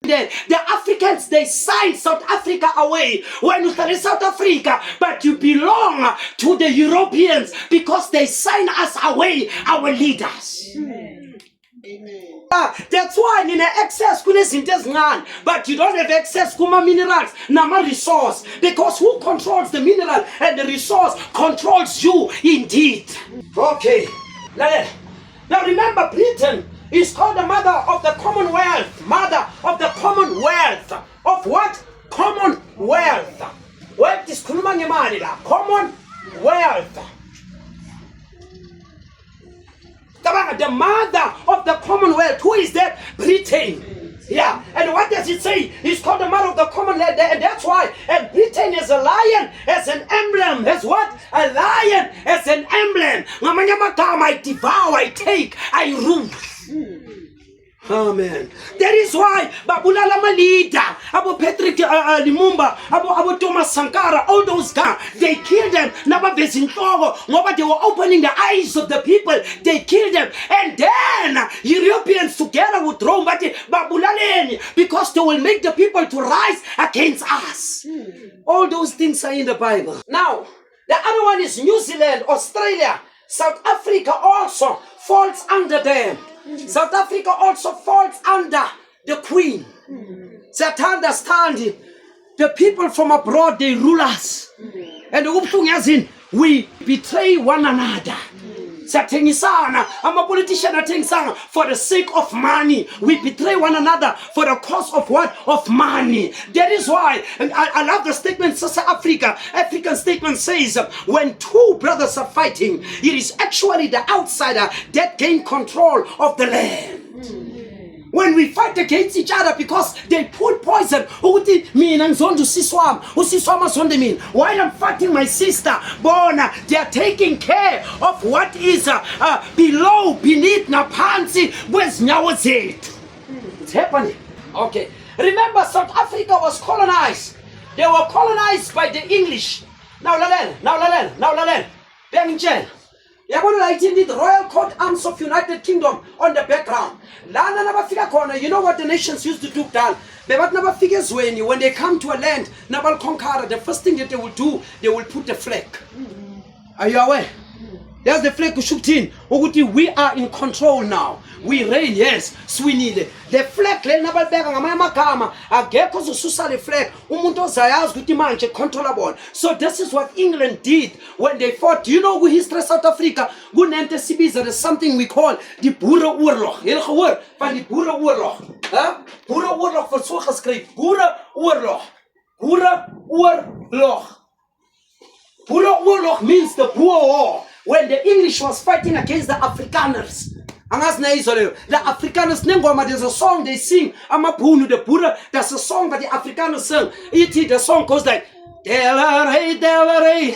The Africans, they signed South Africa away when you started South Africa, but you belong to the Europeans because they signed us away, our leaders. Amen. That's why in excess but you don't have access to minerals, nama resource, because who controls the mineral and the resource controls you indeed. Okay, now remember, Britain is called the mother of the Commonwealth. Mother of the Commonwealth. Of what? Commonwealth. What is Commonwealth? The mother of the Commonwealth. Who is that? Britain. Yeah. And what does it say? It's called the mother of the Commonwealth. And that's why. And Britain is a lion as an emblem. As what? A lion as an emblem. I devour, I take, I rule. Amen. That is why Babulala Malida, Abu Patrick Lumumba, Abu Thomas Sankara, all those guys, they killed them. They were opening the eyes of the people. They killed them. And then Europeans together with Rome, Babulaleni, because they will make the people to rise against us. All those things are in the Bible. Now, the other one is New Zealand, Australia, South Africa also falls under them. South Africa also falls under the Queen. So to understand it, the people from abroad, they rule us. And the we betray one another. I'm a politician for the sake of money. We betray one another for the cause of what? Of money. That is why, and I love the statement, South Africa. African statement says, when two brothers are fighting, it is actually the outsider that gain control of the land. When we fight against each other because they put poison, while I'm fighting my sister, Bona, they are taking care of what is below, beneath, Napansi, where's Nyawazit. It's happening. Okay. Remember, South Africa was colonized. They were colonized by the English. Now, Lalen. Benjen. The Royal Court Arms of United Kingdom on the background. You know what the nations used to do, Dan? When they come to a land, Nabal Conqueror, the first thing that they will do, they will put the flag. Are you aware? There's the flag shooting. We are in control now. We reign, yes. Swinile. The flag, the flag, controllable. So this is what England did when they fought. Do you know who history South Africa? There's something we call the Boere Oorlog. Hele gehoor van die Boere Oorlog. Boere Oorlog word so geskryf. Boere Oorlog. Boere Oorlog. Boere Oorlog means the Boer War. When the English was fighting against the Afrikaners. The Afrikaners, there's a song they sing. Amapunu the Boere. That's a song that the Afrikaners sing. The song goes like, Delaware,